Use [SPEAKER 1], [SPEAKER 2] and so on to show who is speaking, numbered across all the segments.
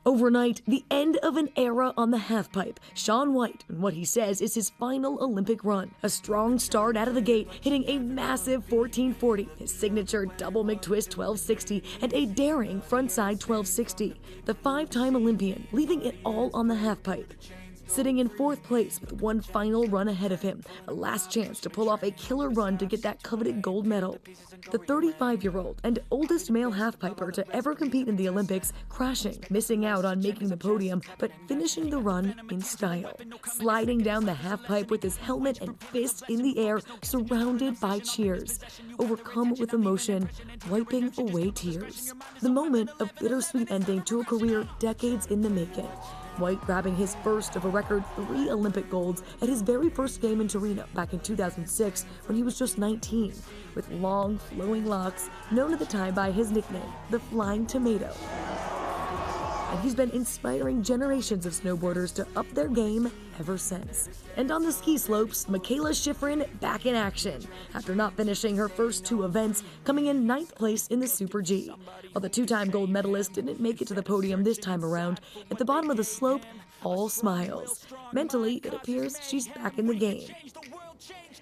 [SPEAKER 1] Overnight, the end of an era on the halfpipe. Shaun White, and what he says is his final Olympic run. A strong start out of the gate, hitting a massive 1440, his signature double McTwist 1260, and a daring frontside 1260. The five-time Olympian, leaving it all on the halfpipe. Sitting in fourth place with one final run ahead of him, a last chance to pull off a killer run to get that coveted gold medal. The 35-year-old and oldest male halfpiper to ever compete in the Olympics, crashing, missing out on making the podium, but finishing the run in style. Sliding down the halfpipe with his helmet and fist in the air, surrounded by cheers. Overcome with emotion, wiping away tears. The moment of bittersweet ending to a career decades in the making. White grabbing his first of a record 3 Olympic golds at his very first game in Torino back in 2006 when he was just 19, with long, flowing locks, known at the time by his nickname, the Flying Tomato. And he's been inspiring generations of snowboarders to up their game ever since. And on the ski slopes, Mikaela Shiffrin back in action, after not finishing her first 2 events, coming in 9th place in the Super G. While the 2-time gold medalist didn't make it to the podium this time around, at the bottom of the slope, all smiles. Mentally, it appears she's back in the game.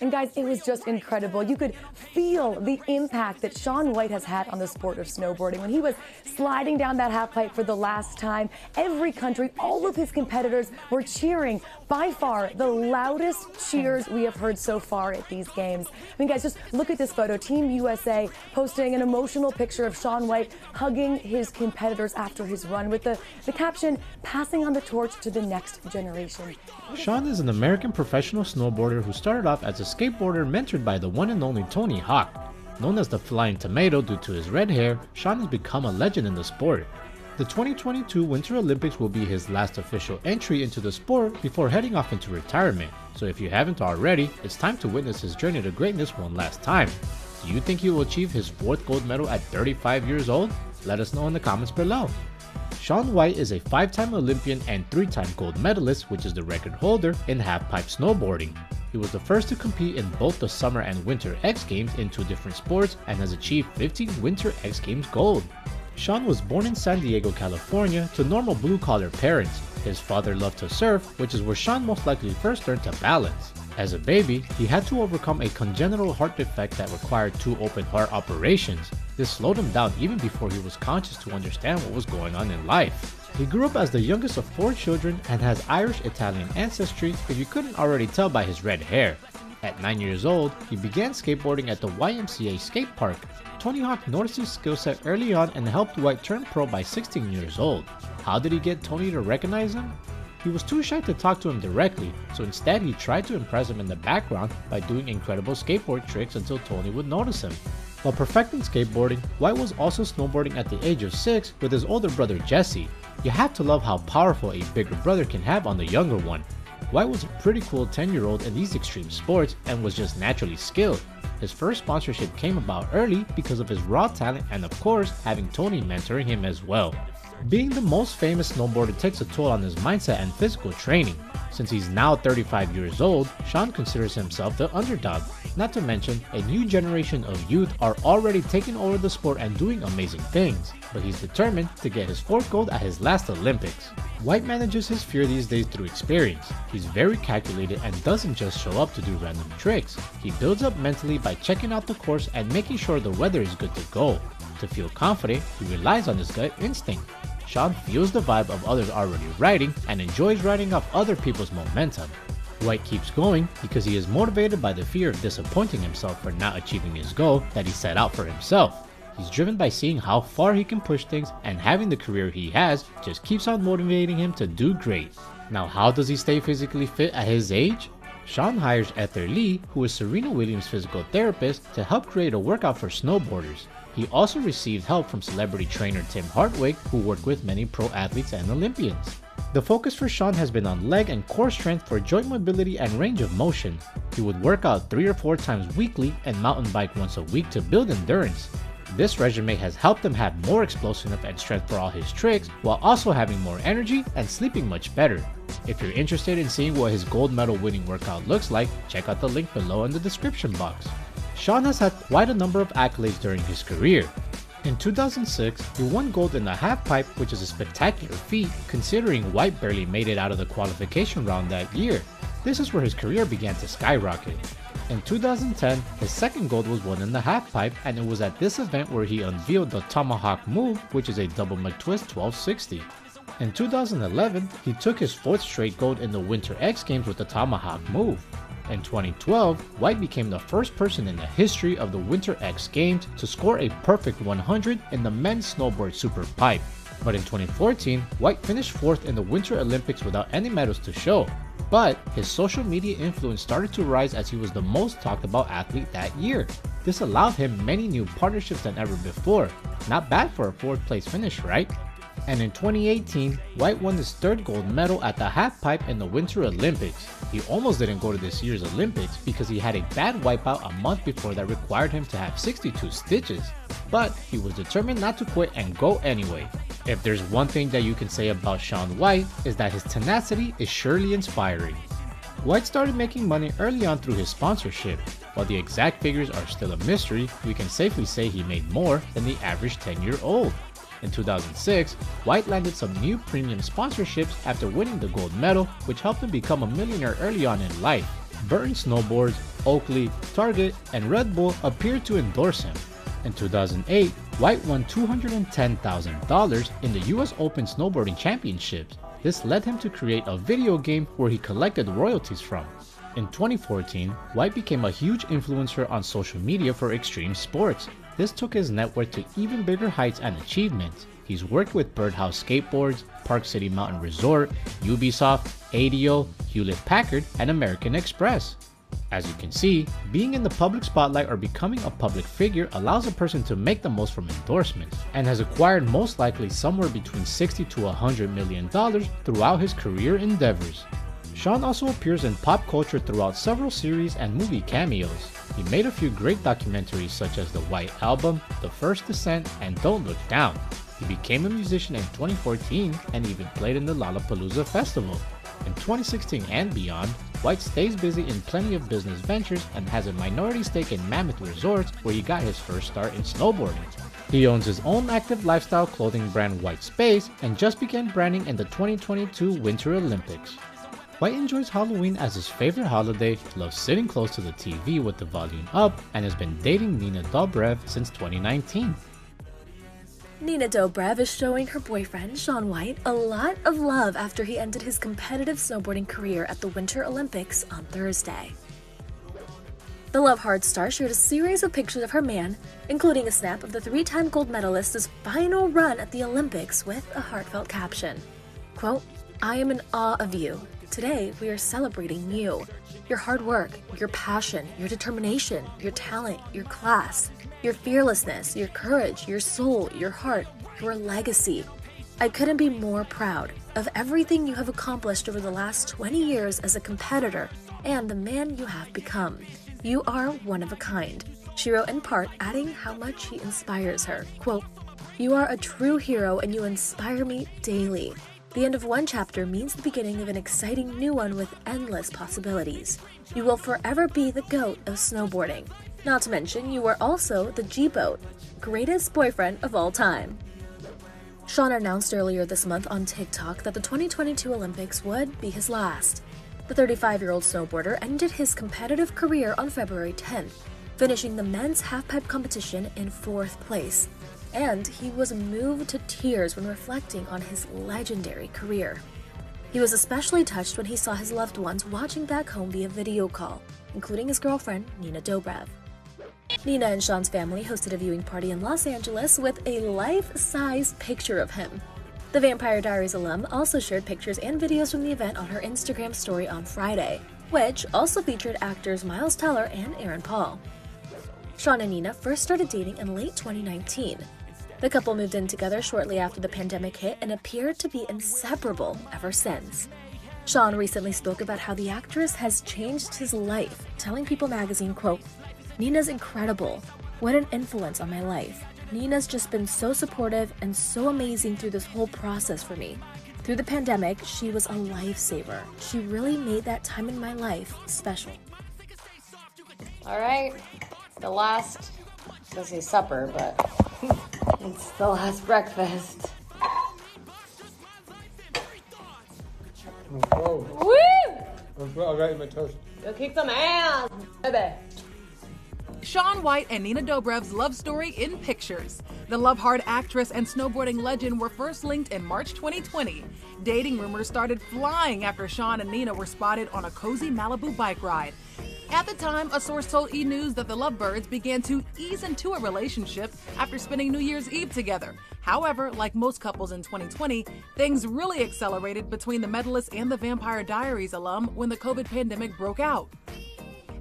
[SPEAKER 1] And guys, it was just incredible. You could feel the impact that Shaun White has had on the sport of snowboarding. When he was sliding down that halfpipe for the last time, every country, all of his competitors were cheering. By far, the loudest cheers we have heard so far at these games. I mean, guys, just look at this photo. Team USA posting an emotional picture of Shaun White hugging his competitors after his run with the caption, "Passing on the torch to the next generation."
[SPEAKER 2] Shaun is an American professional snowboarder who started off as a skateboarder mentored by the one and only Tony Hawk. Known as the Flying Tomato due to his red hair, Shaun has become a legend in the sport. The 2022 Winter Olympics will be his last official entry into the sport before heading off into retirement. So if you haven't already, it's time to witness his journey to greatness one last time. Do you think he will achieve his 4th gold medal at 35 years old? Let us know in the comments below. Shaun White is a 5-time Olympian and 3-time gold medalist, which is the record holder in halfpipe snowboarding. He was the first to compete in both the Summer and Winter X Games in 2 different sports and has achieved 15 Winter X Games gold. Shaun was born in San Diego, California to normal blue-collar parents. His father loved to surf, which is where Shaun most likely first learned to balance. As a baby, he had to overcome a congenital heart defect that required 2 open heart operations. This slowed him down even before he was conscious to understand what was going on in life. He grew up as the youngest of 4 children and has Irish-Italian ancestry if you couldn't already tell by his red hair. At 9 years old, he began skateboarding at the YMCA skate park. Tony Hawk noticed his skill set early on and helped White turn pro by 16 years old. How did he get Tony to recognize him? He was too shy to talk to him directly, so instead he tried to impress him in the background by doing incredible skateboard tricks until Tony would notice him. While perfecting skateboarding, White was also snowboarding at the age of 6 with his older brother Jesse. You have to love how powerful a bigger brother can have on the younger one. White was a pretty cool 10-year-old in these extreme sports and was just naturally skilled. His first sponsorship came about early because of his raw talent and of course having Tony mentoring him as well. Being the most famous snowboarder takes a toll on his mindset and physical training. Since he's now 35 years old, Shaun considers himself the underdog. Not to mention, a new generation of youth are already taking over the sport and doing amazing things, but he's determined to get his 4th gold at his last Olympics. White manages his fear these days through experience. He's very calculated and doesn't just show up to do random tricks. He builds up mentally by checking out the course and making sure the weather is good to go. To feel confident, he relies on his gut instinct. Shaun feels the vibe of others already riding and enjoys riding off other people's momentum. White keeps going because he is motivated by the fear of disappointing himself for not achieving his goal that he set out for himself. He's driven by seeing how far he can push things, and having the career he has just keeps on motivating him to do great. Now, how does he stay physically fit at his age? Shaun hires Ether Lee, who is Serena Williams' physical therapist, to help create a workout for snowboarders. He also received help from celebrity trainer Tim Hartwig, who worked with many pro athletes and Olympians. The focus for Shaun has been on leg and core strength for joint mobility and range of motion. He would work out 3 or 4 times weekly and mountain bike once a week to build endurance. This regimen has helped him have more explosiveness and strength for all his tricks, while also having more energy and sleeping much better. If you're interested in seeing what his gold medal winning workout looks like, check out the link below in the description box. Shaun has had quite a number of accolades during his career. In 2006, he won gold in the halfpipe, which is a spectacular feat considering White barely made it out of the qualification round that year. This is where his career began to skyrocket. In 2010, his second gold was won in the halfpipe, and it was at this event where he unveiled the tomahawk move, which is a double McTwist 1260. In 2011, he took his fourth straight gold in the Winter X Games with the tomahawk move. In 2012, White became the first person in the history of the Winter X Games to score a perfect 100 in the men's snowboard super pipe. But in 2014, White finished fourth in the Winter Olympics without any medals to show. But his social media influence started to rise as he was the most talked about athlete that year. This allowed him many new partnerships than ever before. Not bad for a fourth place finish, right? And in 2018, White won his third gold medal at the halfpipe in the Winter Olympics. He almost didn't go to this year's Olympics because he had a bad wipeout a month before that required him to have 62 stitches. But he was determined not to quit and go anyway. If there's one thing that you can say about Shaun White, is that his tenacity is surely inspiring. White started making money early on through his sponsorship. While the exact figures are still a mystery, we can safely say he made more than the average 10-year-old. In 2006, White landed some new premium sponsorships after winning the gold medal, which helped him become a millionaire early on in life. Burton Snowboards, Oakley, Target, and Red Bull appeared to endorse him. In 2008, White won $210,000 in the US Open Snowboarding Championships. This led him to create a video game where he collected royalties from. In 2014, White became a huge influencer on social media for extreme sports. This took his net worth to even bigger heights and achievements. He's worked with Birdhouse Skateboards, Park City Mountain Resort, Ubisoft, ADO, Hewlett-Packard, and American Express. As you can see, being in the public spotlight or becoming a public figure allows a person to make the most from endorsements, and has acquired most likely somewhere between $60 to $100 million throughout his career endeavors. Shaun also appears in pop culture throughout several series and movie cameos. He made a few great documentaries such as The White Album, The First Descent, and Don't Look Down. He became a musician in 2014 and even played in the Lollapalooza Festival. In 2016 and beyond, White stays busy in plenty of business ventures and has a minority stake in Mammoth Resorts, where he got his first start in snowboarding. He owns his own active lifestyle clothing brand White Space and just began branding in the 2022 Winter Olympics. White enjoys Halloween as his favorite holiday, loves sitting close to the TV with the volume up, and has been dating Nina Dobrev since 2019.
[SPEAKER 1] Nina Dobrev is showing her boyfriend, Shaun White, a lot of love after he ended his competitive snowboarding career at the Winter Olympics on Thursday. The Love Hard star shared a series of pictures of her man, including a snap of the three-time gold medalist's final run at the Olympics with a heartfelt caption. Quote, "I am in awe of you. Today, we are celebrating you. Your hard work, your passion, your determination, your talent, your class, your fearlessness, your courage, your soul, your heart, your legacy. I couldn't be more proud of everything you have accomplished over the last 20 years as a competitor and the man you have become. You are one of a kind," she wrote, in part adding how much he inspires her. Quote, "You are a true hero and you inspire me daily. The end of one chapter means the beginning of an exciting new one with endless possibilities. You will forever be the GOAT of snowboarding. Not to mention, you are also the G-Boat, greatest boyfriend of all time." Shaun announced earlier this month on TikTok that the 2022 Olympics would be his last. The 35-year-old snowboarder ended his competitive career on February 10th, finishing the men's halfpipe competition in 4th place. And he was moved to tears when reflecting on his legendary career. He was especially touched when he saw his loved ones watching back home via video call, including his girlfriend, Nina Dobrev. Nina and Shaun's family hosted a viewing party in Los Angeles with a life-size picture of him. The Vampire Diaries alum also shared pictures and videos from the event on her Instagram story on Friday, which also featured actors Miles Teller and Aaron Paul. Shaun and Nina first started dating in late 2019. The couple moved in together shortly after the pandemic hit and appeared to be inseparable ever since. Shaun recently spoke about how the actress has changed his life, telling People magazine, quote, "Nina's incredible. What an influence on my life. Nina's just been so supportive and so amazing through this whole process for me. Through the pandemic, she was a lifesaver. She really made that time in my life special."
[SPEAKER 3] All right, the last, I was gonna say supper, but It's the last breakfast.
[SPEAKER 4] Whoa.
[SPEAKER 3] Woo!
[SPEAKER 4] I got in my toast.
[SPEAKER 3] Go kick some ass, baby.
[SPEAKER 5] Shaun White and Nina Dobrev's love story in pictures. The love-hard actress and snowboarding legend were first linked in March 2020. Dating rumors started flying after Shaun and Nina were spotted on a cozy Malibu bike ride. At the time, a source told E! News that the lovebirds began to ease into a relationship after spending New Year's Eve together. However, like most couples in 2020, things really accelerated between the medalist and the Vampire Diaries alum when the COVID pandemic broke out.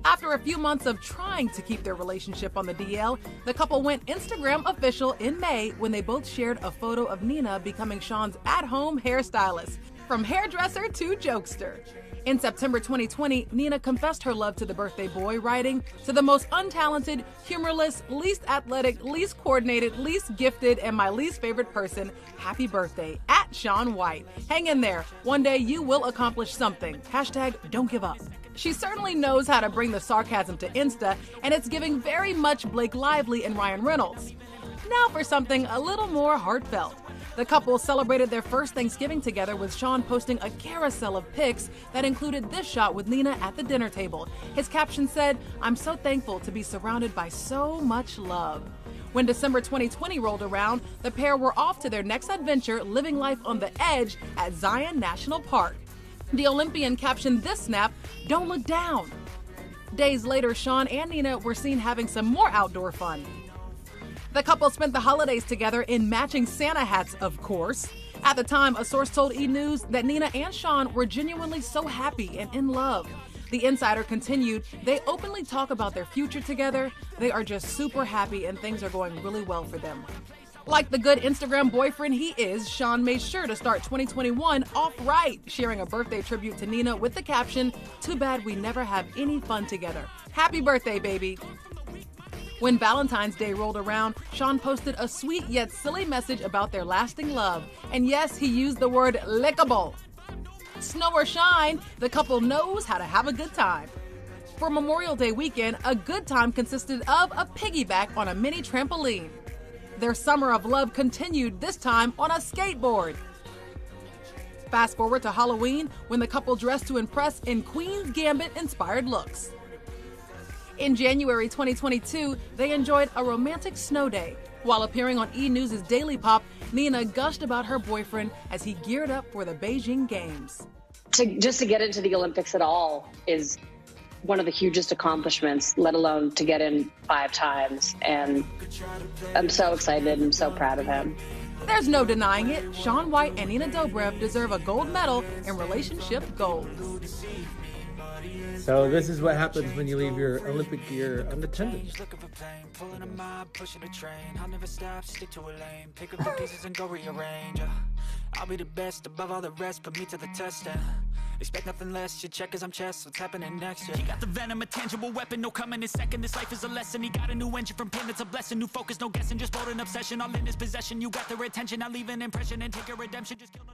[SPEAKER 5] After a few months of trying to keep their relationship on the DL, the couple went Instagram official in May when they both shared a photo of Nina becoming Shaun's at-home hairstylist, from hairdresser to jokester. In September 2020, Nina confessed her love to the birthday boy, writing, "To the most untalented, humorless, least athletic, least coordinated, least gifted, and my least favorite person, happy birthday, at Shaun White. Hang in there. One day you will accomplish something. Hashtag don't give up." She certainly knows how to bring the sarcasm to Insta, and it's giving very much Blake Lively and Ryan Reynolds. Now for something a little more heartfelt. The couple celebrated their first Thanksgiving together with Shaun posting a carousel of pics that included this shot with Nina at the dinner table. His caption said, "I'm so thankful to be surrounded by so much love." When December 2020 rolled around, the pair were off to their next adventure, living life on the edge at Zion National Park. The Olympian captioned this snap, "Don't look down." Days later, Shaun and Nina were seen having some more outdoor fun. The couple spent the holidays together in matching Santa hats, of course. At the time, a source told E! News that Nina and Shaun were genuinely so happy and in love. The insider continued, "They openly talk about their future together. They are just super happy and things are going really well for them." Like the good Instagram boyfriend he is, Shaun made sure to start 2021 off right, sharing a birthday tribute to Nina with the caption, "Too bad we never have any fun together. Happy birthday, baby." When Valentine's Day rolled around, Shaun posted a sweet yet silly message about their lasting love. And yes, he used the word lickable. Snow or shine, the couple knows how to have a good time. For Memorial Day weekend, a good time consisted of a piggyback on a mini trampoline. Their summer of love continued, this time on a skateboard. Fast forward to Halloween, when the couple dressed to impress in Queen's Gambit-inspired looks. In January 2022, they enjoyed a romantic snow day. While appearing on E! News' Daily Pop, Nina gushed about her boyfriend as he geared up for the Beijing Games.
[SPEAKER 6] Just to get into the Olympics at all is one of the hugest accomplishments, let alone to get in 5 times. And I'm so excited and so proud of him.
[SPEAKER 5] There's no denying it. Shaun White and Nina Dobrev deserve a gold medal in relationship goals.
[SPEAKER 4] So this is what happens when you leave your Olympic gear unattended.
[SPEAKER 7] I'll be the best above all the rest, put me to the test. Expect nothing less, you check as I'm chess, what's happening next? You got the venom, a tangible weapon, no coming in second. This life is a lesson, he got a new engine from pain, it's a blessing. New focus, no guessing, just bold an obsession, all in his possession. You got their attention, I leave an impression and take a redemption, just kill no